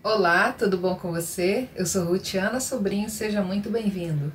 Olá, tudo bom com você? Eu sou Rutiana Sobrinho, seja muito bem-vindo.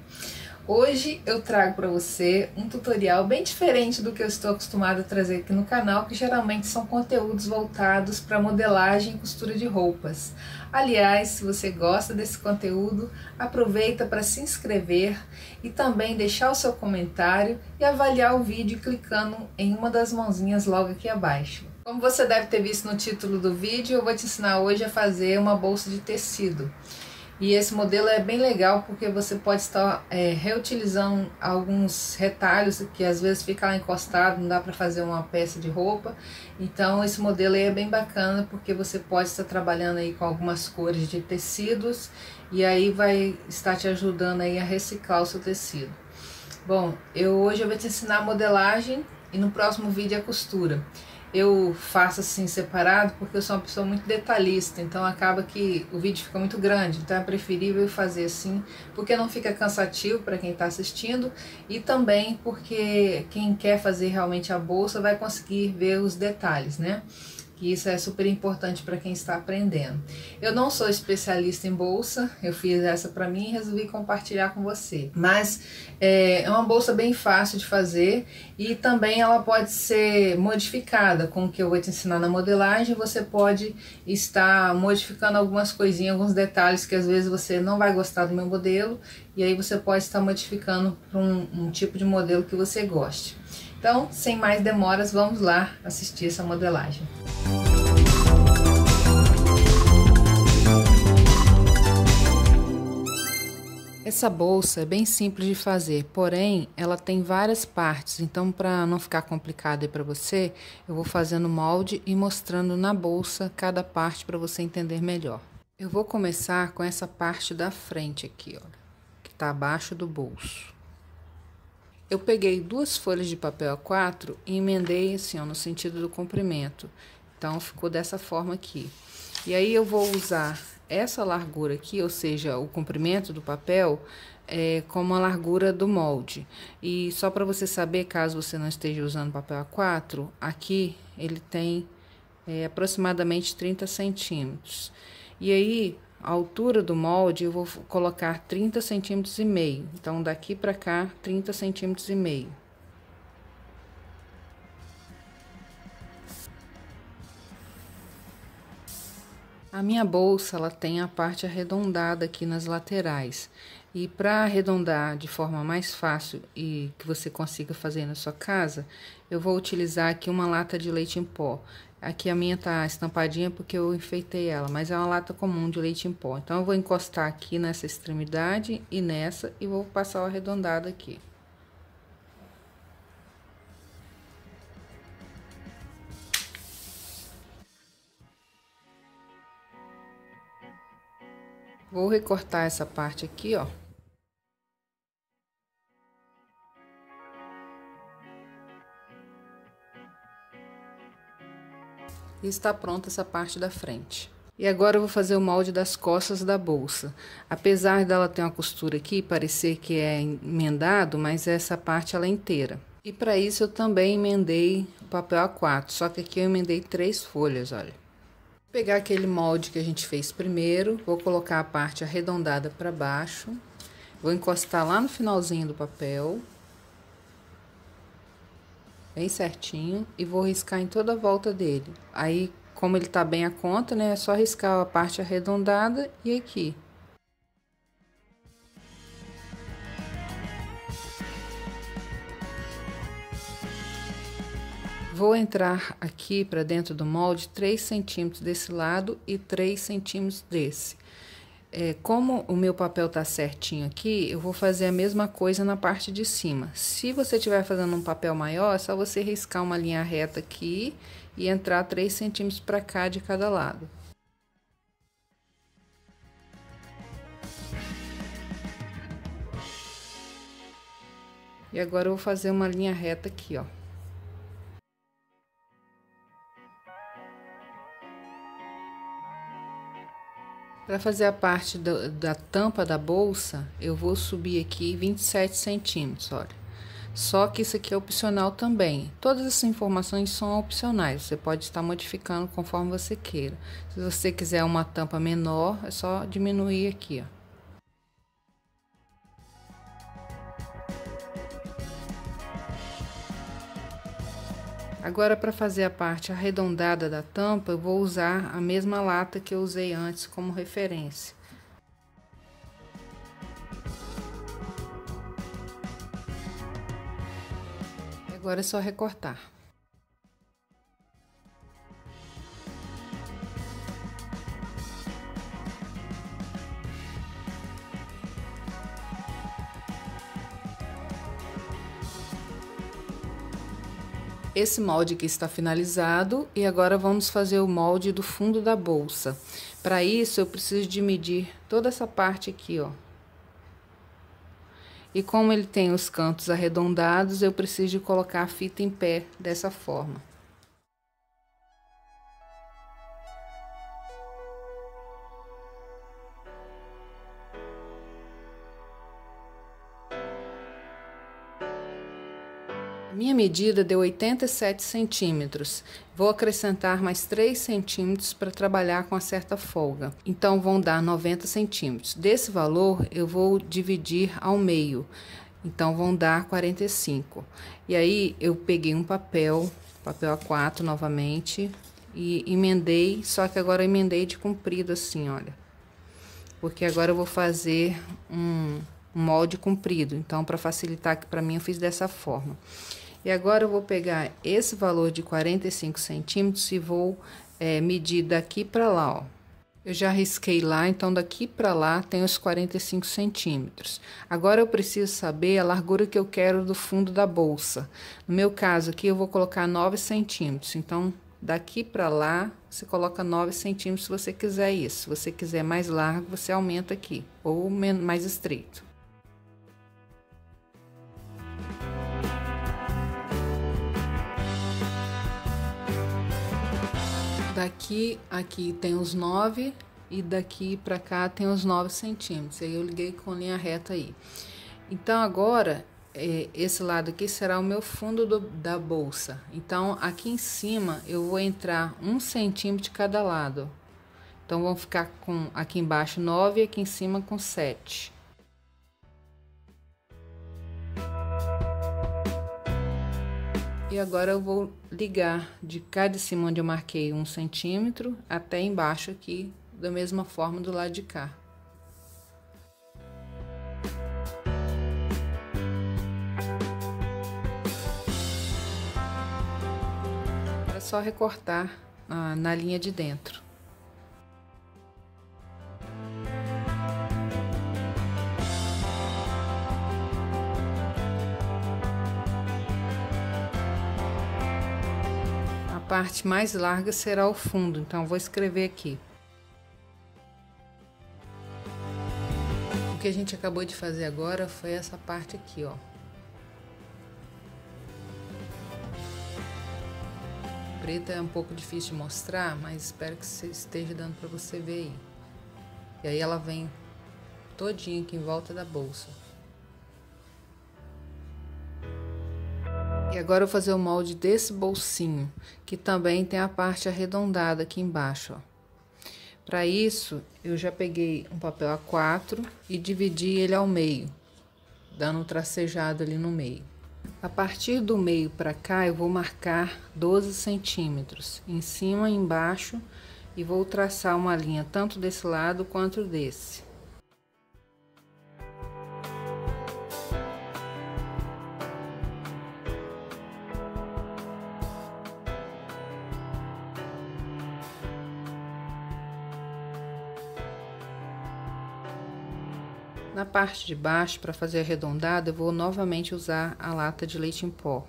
Hoje eu trago para você um tutorial bem diferente do que eu estou acostumada a trazer aqui no canal, que geralmente são conteúdos voltados para modelagem e costura de roupas. Aliás, se você gosta desse conteúdo, aproveita para se inscrever e também deixar o seu comentário e avaliar o vídeo clicando em uma das mãozinhas logo aqui abaixo. Como você deve ter visto no título do vídeo, eu vou te ensinar hoje a fazer uma bolsa de tecido. E esse modelo é bem legal porque você pode estar reutilizando alguns retalhos que às vezes fica lá encostado, não dá para fazer uma peça de roupa. Então esse modelo aí é bem bacana porque você pode estar trabalhando aí com algumas cores de tecidos e aí vai estar te ajudando aí a reciclar o seu tecido. Bom, hoje eu vou te ensinar a modelagem e no próximo vídeo a costura. Eu faço assim separado porque eu sou uma pessoa muito detalhista, então acaba que o vídeo fica muito grande, então é preferível fazer assim, porque não fica cansativo para quem está assistindo e também porque quem quer fazer realmente a bolsa vai conseguir ver os detalhes, né? Que isso é super importante para quem está aprendendo. Eu não sou especialista em bolsa, eu fiz essa para mim e resolvi compartilhar com você. Mas é uma bolsa bem fácil de fazer e também ela pode ser modificada com o que eu vou te ensinar na modelagem. Você pode estar modificando algumas coisinhas, alguns detalhes que às vezes você não vai gostar do meu modelo e aí você pode estar modificando para um tipo de modelo que você goste. Então, sem mais demoras, vamos lá assistir essa modelagem. Essa bolsa é bem simples de fazer, porém ela tem várias partes, então para não ficar complicado aí para você, eu vou fazendo molde e mostrando na bolsa cada parte para você entender melhor. Eu vou começar com essa parte da frente aqui, ó, que está abaixo do bolso. Eu peguei 2 folhas de papel A4 e emendei assim, ó, no sentido do comprimento. Então, ficou dessa forma aqui. E aí, eu vou usar essa largura aqui, ou seja, o comprimento do papel, como a largura do molde. E só para você saber, caso você não esteja usando papel A4, aqui ele tem aproximadamente 30 centímetros. E aí, a altura do molde eu vou colocar 30 centímetros e meio. Então, daqui para cá, 30 centímetros e meio. A minha bolsa, ela tem a parte arredondada aqui nas laterais. E para arredondar de forma mais fácil e que você consiga fazer na sua casa, eu vou utilizar aqui uma lata de leite em pó. Aqui a minha tá estampadinha porque eu enfeitei ela, mas é uma lata comum de leite em pó. Então, eu vou encostar aqui nessa extremidade e nessa e vou passar o arredondado aqui. Vou recortar essa parte aqui, ó. E está pronta essa parte da frente. E agora eu vou fazer o molde das costas da bolsa. Apesar dela ter uma costura aqui, parecer que é emendado, mas essa parte ela é inteira. E para isso eu também emendei o papel A4, só que aqui eu emendei 3 folhas, olha. Vou pegar aquele molde que a gente fez primeiro, vou colocar a parte arredondada para baixo, vou encostar lá no finalzinho do papel, bem certinho, e vou riscar em toda a volta dele. Aí, como ele tá bem a conta, né, é só riscar a parte arredondada e aqui. Vou entrar aqui para dentro do molde 3 centímetros desse lado e 3 centímetros desse. Como o meu papel tá certinho aqui, eu vou fazer a mesma coisa na parte de cima. Se você estiver fazendo um papel maior, é só você riscar uma linha reta aqui e entrar 3 centímetros para cá de cada lado. E agora eu vou fazer uma linha reta aqui, ó. Para fazer a parte da tampa da bolsa, eu vou subir aqui 27 centímetros, olha. Só que isso aqui é opcional também. Todas essas informações são opcionais, você pode estar modificando conforme você queira. Se você quiser uma tampa menor, é só diminuir aqui, ó. Agora, para fazer a parte arredondada da tampa, eu vou usar a mesma lata que eu usei antes como referência. Agora é só recortar. Esse molde aqui está finalizado e agora vamos fazer o molde do fundo da bolsa. Para isso, eu preciso de medir toda essa parte aqui, ó. E como ele tem os cantos arredondados, eu preciso de colocar a fita em pé dessa forma. Minha medida deu 87 centímetros. Vou acrescentar mais 3 centímetros para trabalhar com uma certa folga. Então, vão dar 90 centímetros. Desse valor, eu vou dividir ao meio. Então, vão dar 45. E aí, eu peguei um papel A4 novamente, e emendei, só que agora eu emendei de comprido assim, olha. Porque agora eu vou fazer um molde comprido. Então, para facilitar aqui para mim, eu fiz dessa forma. E agora eu vou pegar esse valor de 45 centímetros e vou medir daqui para lá, ó. Eu já risquei lá, então daqui para lá tem os 45 centímetros. Agora eu preciso saber a largura que eu quero do fundo da bolsa. No meu caso aqui, eu vou colocar 9 centímetros. Então, daqui para lá, você coloca 9 centímetros se você quiser isso. Se você quiser mais largo, você aumenta aqui, ou mais estreito. Daqui aqui tem os 9 e daqui para cá tem os 9 centímetros. Aí eu liguei com linha reta aí. Então agora esse lado aqui será o meu fundo da bolsa. Então aqui em cima eu vou entrar 1 centímetro de cada lado. Então vão ficar com aqui embaixo 9 e aqui em cima com 7. E agora eu vou ligar de cá de cima onde eu marquei 1 centímetro até embaixo aqui, da mesma forma do lado de cá. É só recortar na linha de dentro. A parte mais larga será o fundo, então vou escrever aqui. O que a gente acabou de fazer agora foi essa parte aqui, ó. Preta é um pouco difícil de mostrar, mas espero que esteja dando para você ver aí. E aí ela vem todinha aqui em volta da bolsa. E agora eu vou fazer o molde desse bolsinho, que também tem a parte arredondada aqui embaixo, ó. Para isso, eu já peguei um papel A4 e dividi ele ao meio, dando um tracejado ali no meio. A partir do meio para cá, eu vou marcar 12 centímetros, em cima e embaixo, e vou traçar uma linha tanto desse lado quanto desse. Na parte de baixo, para fazer arredondado, eu vou novamente usar a lata de leite em pó.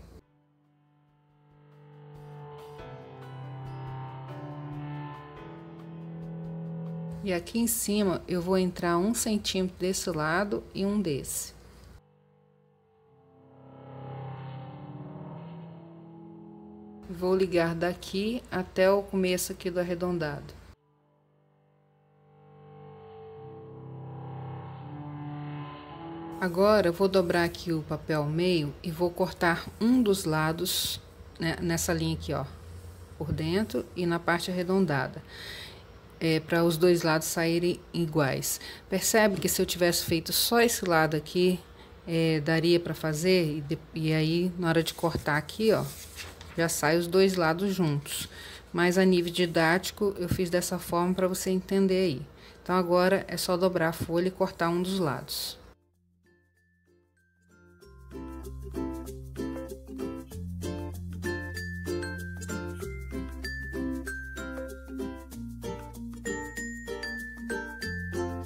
E aqui em cima, eu vou entrar 1 centímetro desse lado e um desse. Vou ligar daqui até o começo aqui do arredondado. Agora eu vou dobrar aqui o papel ao meio e vou cortar um dos lados, né, nessa linha aqui, ó, por dentro e na parte arredondada, para os dois lados saírem iguais. Percebe que se eu tivesse feito só esse lado aqui, daria para fazer, e aí na hora de cortar aqui, ó, já sai os dois lados juntos. Mas a nível didático eu fiz dessa forma para você entender aí. Então agora é só dobrar a folha e cortar um dos lados.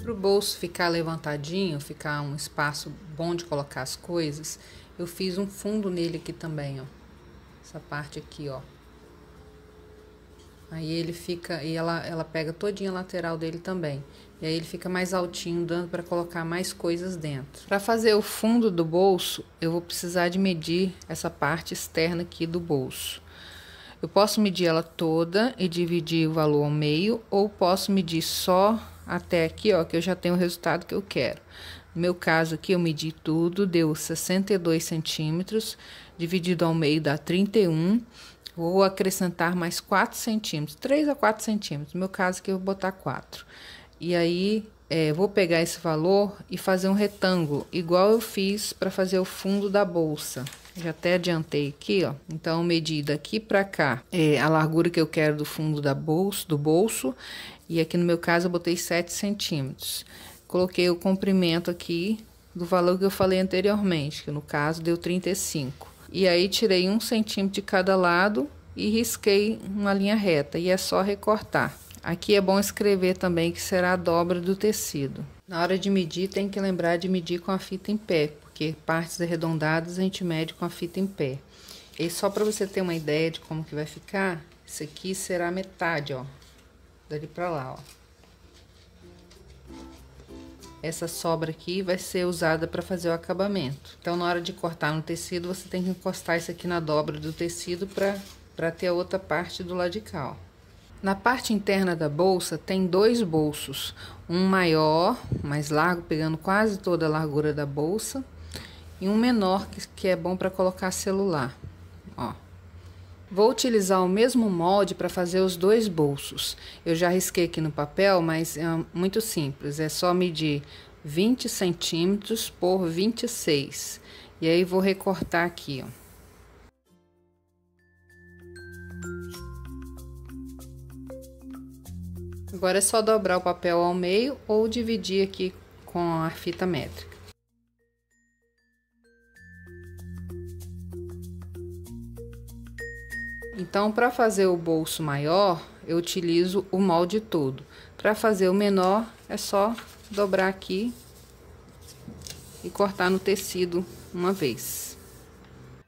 Para o bolso ficar levantadinho, ficar um espaço bom de colocar as coisas, eu fiz um fundo nele aqui também, ó. Essa parte aqui, ó. Aí ele fica, e ela pega todinha a lateral dele também. E aí ele fica mais altinho, dando para colocar mais coisas dentro. Para fazer o fundo do bolso, eu vou precisar de medir essa parte externa aqui do bolso. Eu posso medir ela toda e dividir o valor ao meio, ou posso medir só até aqui, ó, que eu já tenho o resultado que eu quero. No meu caso aqui, eu medi tudo, deu 62 centímetros, dividido ao meio dá 31. Vou acrescentar mais 4 centímetros, 3 a 4 centímetros. No meu caso aqui, eu vou botar 4. E aí, vou pegar esse valor e fazer um retângulo, igual eu fiz para fazer o fundo da bolsa. Já até adiantei aqui, ó. Então, medi daqui para cá a largura que eu quero do fundo do bolso. E aqui no meu caso eu botei 7 centímetros. Coloquei o comprimento aqui do valor que eu falei anteriormente, que no caso deu 35. E aí tirei 1 centímetro de cada lado e risquei uma linha reta. E é só recortar. Aqui é bom escrever também que será a dobra do tecido. Na hora de medir, tem que lembrar de medir com a fita em pé, porque partes arredondadas a gente mede com a fita em pé. E só para você ter uma ideia de como que vai ficar, isso aqui será a metade, ó, dali para lá, ó. Essa sobra aqui vai ser usada para fazer o acabamento. Então, na hora de cortar no tecido, você tem que encostar isso aqui na dobra do tecido para ter a outra parte do lado de cá, ó. Na parte interna da bolsa tem 2 bolsos, um maior, mais largo, pegando quase toda a largura da bolsa, e um menor que é bom para colocar celular, ó. Vou utilizar o mesmo molde para fazer os 2 bolsos. Eu já risquei aqui no papel, mas é muito simples, é só medir 20 centímetros por 26, e aí vou recortar aqui, ó. Agora é só dobrar o papel ao meio ou dividir aqui com a fita métrica. Então, para fazer o bolso maior, eu utilizo o molde todo. Para fazer o menor, é só dobrar aqui e cortar no tecido uma vez.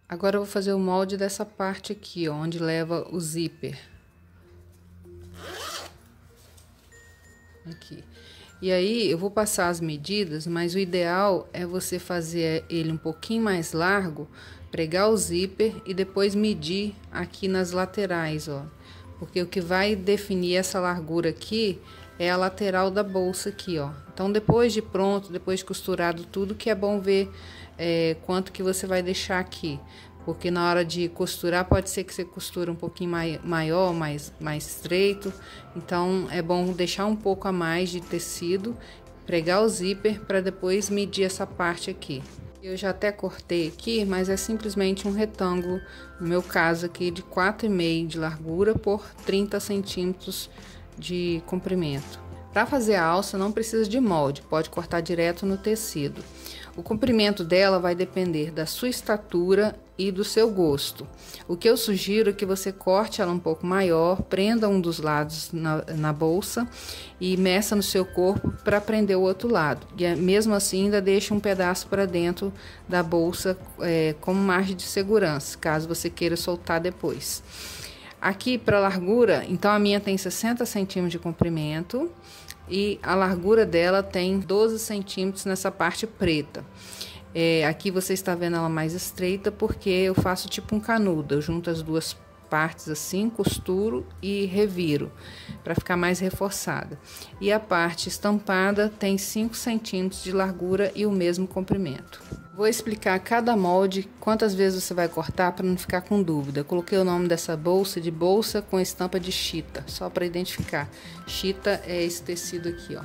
Agora eu vou fazer o molde dessa parte aqui, ó, onde leva o zíper. Aqui. E aí eu vou passar as medidas, mas o ideal é você fazer ele um pouquinho mais largo, pregar o zíper e depois medir aqui nas laterais, ó. Porque o que vai definir essa largura aqui é a lateral da bolsa aqui, ó. Então depois de pronto, depois de costurado tudo, que é bom ver quanto que você vai deixar aqui. Porque na hora de costurar, pode ser que você costure um pouquinho maior, mais estreito. Então, é bom deixar um pouco a mais de tecido, pregar o zíper para depois medir essa parte aqui. Eu já até cortei aqui, mas é simplesmente um retângulo, no meu caso aqui, de 4,5 de largura por 30 centímetros de comprimento. Para fazer a alça, não precisa de molde, pode cortar direto no tecido. O comprimento dela vai depender da sua estatura e do seu gosto. O que eu sugiro é que você corte ela um pouco maior, prenda um dos lados na bolsa e meça no seu corpo para prender o outro lado. E mesmo assim ainda deixa um pedaço para dentro da bolsa como margem de segurança, caso você queira soltar depois. Aqui para largura, então a minha tem 60 centímetros de comprimento e a largura dela tem 12 centímetros nessa parte preta. Aqui você está vendo ela mais estreita porque eu faço tipo um canudo, eu junto as duas partes assim, costuro e reviro para ficar mais reforçada. E a parte estampada tem 5 centímetros de largura e o mesmo comprimento. Vou explicar cada molde, quantas vezes você vai cortar para não ficar com dúvida. Eu coloquei o nome dessa bolsa de bolsa com estampa de chita, só para identificar. Chita é esse tecido aqui, ó.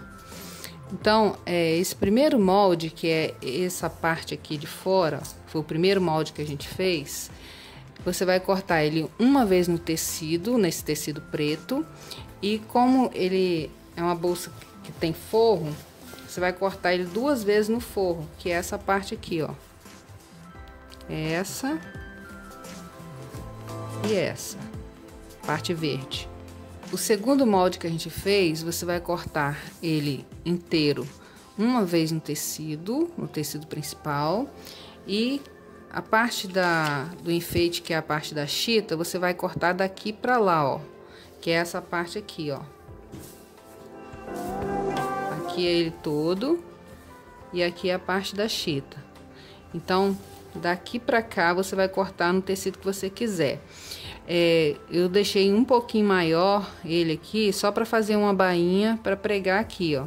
Então, esse primeiro molde, que é essa parte aqui de fora, foi o primeiro molde que a gente fez. Você vai cortar ele uma vez no tecido, nesse tecido preto. E como ele é uma bolsa que tem forro, você vai cortar ele 2 vezes no forro, que é essa parte aqui, ó. Essa e essa, parte verde. O segundo molde que a gente fez, você vai cortar ele inteiro uma vez no tecido principal. E a parte do enfeite, que é a parte da chita, você vai cortar daqui pra lá, ó. Que é essa parte aqui, ó. Aqui é ele todo e aqui é a parte da chita. Então, daqui pra cá você vai cortar no tecido que você quiser. Eu deixei um pouquinho maior ele aqui, só para fazer uma bainha para pregar aqui, ó.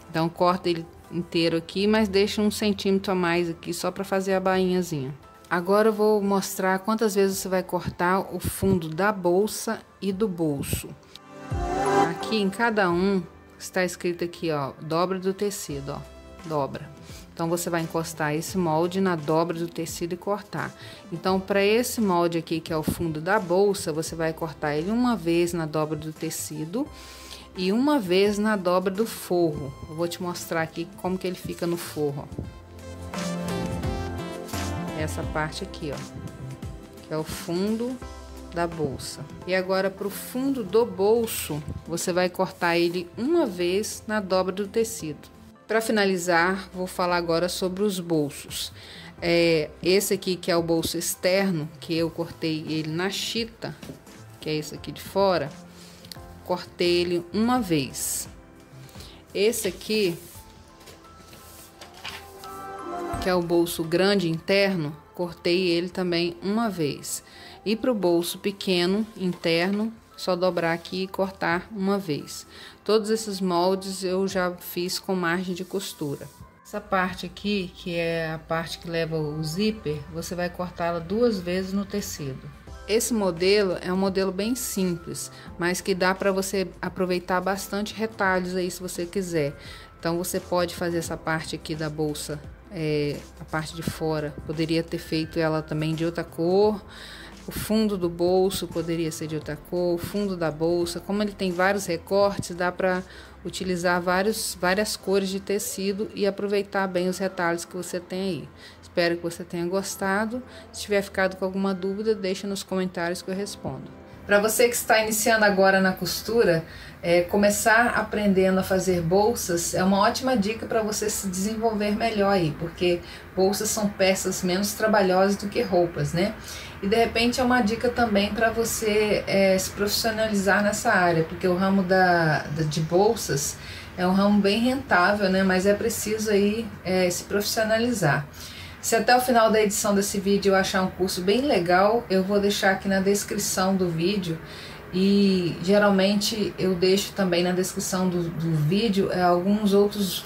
Então, corta ele inteiro aqui, mas deixa 1 centímetro a mais aqui, só para fazer a bainhazinha. Agora eu vou mostrar quantas vezes você vai cortar o fundo da bolsa e do bolso. Aqui em cada um está escrito aqui, ó, dobra do tecido, ó, dobra. Então, você vai encostar esse molde na dobra do tecido e cortar. Então, para esse molde aqui, que é o fundo da bolsa, você vai cortar ele uma vez na dobra do tecido e uma vez na dobra do forro. Eu vou te mostrar aqui como que ele fica no forro, ó. Essa parte aqui, ó, que é o fundo da bolsa. E agora, para o fundo do bolso, você vai cortar ele uma vez na dobra do tecido. Para finalizar, vou falar agora sobre os bolsos. Esse aqui, que é o bolso externo, que eu cortei ele na chita, que é esse aqui de fora, cortei ele uma vez. Esse aqui, que é o bolso grande interno, cortei ele também uma vez. E para o bolso pequeno interno, só dobrar aqui e cortar uma vez. Todos esses moldes eu já fiz com margem de costura. Essa parte aqui, que é a parte que leva o zíper, você vai cortá-la 2 vezes no tecido. Esse modelo é um modelo bem simples, mas que dá para você aproveitar bastante retalhos aí se você quiser. Então, você pode fazer essa parte aqui da bolsa, a parte de fora, poderia ter feito ela também de outra cor. O fundo do bolso poderia ser de outra cor, o fundo da bolsa. Como ele tem vários recortes, dá para utilizar várias cores de tecido e aproveitar bem os retalhos que você tem aí. Espero que você tenha gostado. Se tiver ficado com alguma dúvida, deixa nos comentários que eu respondo. Para você que está iniciando agora na costura, começar aprendendo a fazer bolsas é uma ótima dica para você se desenvolver melhor aí, porque bolsas são peças menos trabalhosas do que roupas, né? E de repente é uma dica também para você se profissionalizar nessa área, porque o ramo de bolsas é um ramo bem rentável, né? Mas é preciso aí se profissionalizar. Se até o final da edição desse vídeo eu achar um curso bem legal, eu vou deixar aqui na descrição do vídeo. E geralmente eu deixo também na descrição do vídeo alguns outros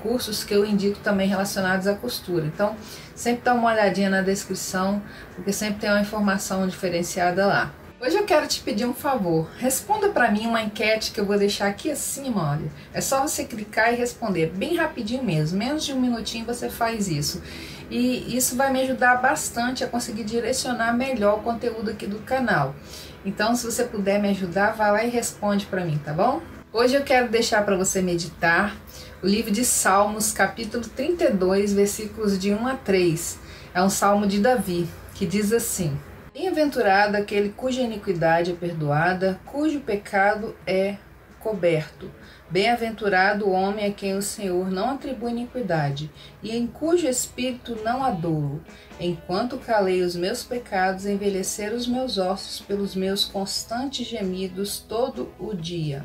cursos que eu indico também relacionados à costura. Então, sempre dá uma olhadinha na descrição, porque sempre tem uma informação diferenciada lá. Hoje eu quero te pedir um favor. Responda para mim uma enquete que eu vou deixar aqui acima, olha. É só você clicar e responder, bem rapidinho mesmo. Menos de 1 minutinho você faz isso. E isso vai me ajudar bastante a conseguir direcionar melhor o conteúdo aqui do canal. Então, se você puder me ajudar, vá lá e responde para mim, tá bom? Hoje eu quero deixar para você meditar o livro de Salmos, capítulo 32, versículos de 1 a 3. É um salmo de Davi, que diz assim: Bem-aventurado aquele cuja iniquidade é perdoada, cujo pecado é coberto. Bem-aventurado o homem a quem o Senhor não atribui iniquidade, e em cujo espírito não há dolo. Enquanto calei os meus pecados, envelheceram os meus ossos pelos meus constantes gemidos todo o dia.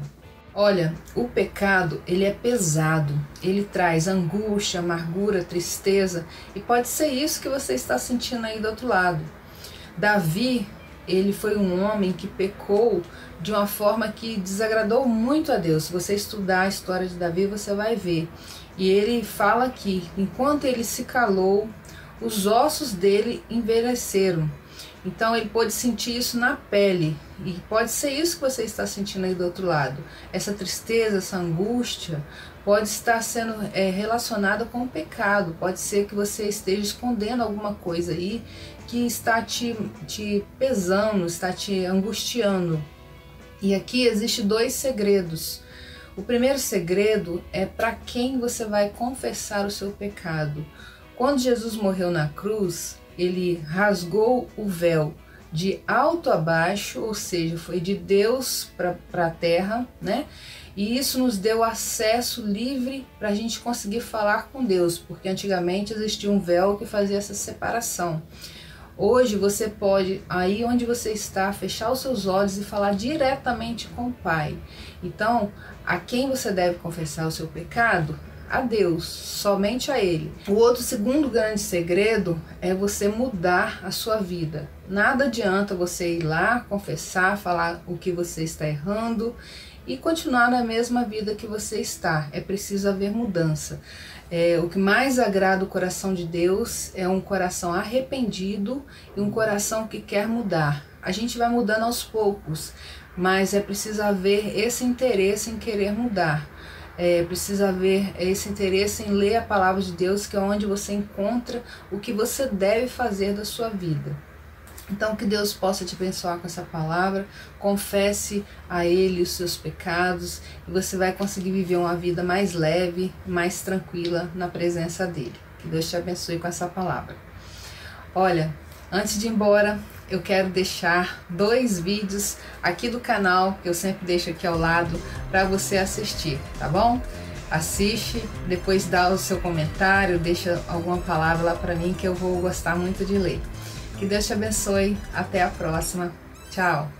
Olha, o pecado, ele é pesado, ele traz angústia, amargura, tristeza, e pode ser isso que você está sentindo aí do outro lado. Davi, ele foi um homem que pecou de uma forma que desagradou muito a Deus. Se você estudar a história de Davi, você vai ver. E ele fala que enquanto ele se calou, os ossos dele envelheceram. Então ele pôde sentir isso na pele, e pode ser isso que você está sentindo aí do outro lado. Essa tristeza, essa angústia pode estar sendo relacionada com o pecado. Pode ser que você esteja escondendo alguma coisa aí que está te pesando, está te angustiando. E aqui existe 2 segredos. O primeiro segredo é para quem você vai confessar o seu pecado. Quando Jesus morreu na cruz, ele rasgou o véu de alto a baixo, ou seja, foi de Deus para a terra, né? E isso nos deu acesso livre para a gente conseguir falar com Deus, porque antigamente existia um véu que fazia essa separação. Hoje você pode, aí onde você está, fechar os seus olhos e falar diretamente com o Pai. Então, a quem você deve confessar o seu pecado? A Deus, somente a Ele. O outro segundo grande segredo é você mudar a sua vida. Nada adianta você ir lá, confessar, falar o que você está errando e continuar na mesma vida que você está. É preciso haver mudança. O que mais agrada o coração de Deus é um coração arrependido e um coração que quer mudar. A gente vai mudando aos poucos, mas é preciso haver esse interesse em querer mudar. Precisa haver esse interesse em ler a palavra de Deus, que é onde você encontra o que você deve fazer da sua vida. Então, que Deus possa te abençoar com essa palavra. Confesse a Ele os seus pecados e você vai conseguir viver uma vida mais leve, mais tranquila na presença dEle. Que Deus te abençoe com essa palavra. Olha, antes de ir embora, eu quero deixar 2 vídeos aqui do canal, que eu sempre deixo aqui ao lado, para você assistir, tá bom? Assiste, depois dá o seu comentário, deixa alguma palavra lá para mim que eu vou gostar muito de ler. Que Deus te abençoe, até a próxima, tchau!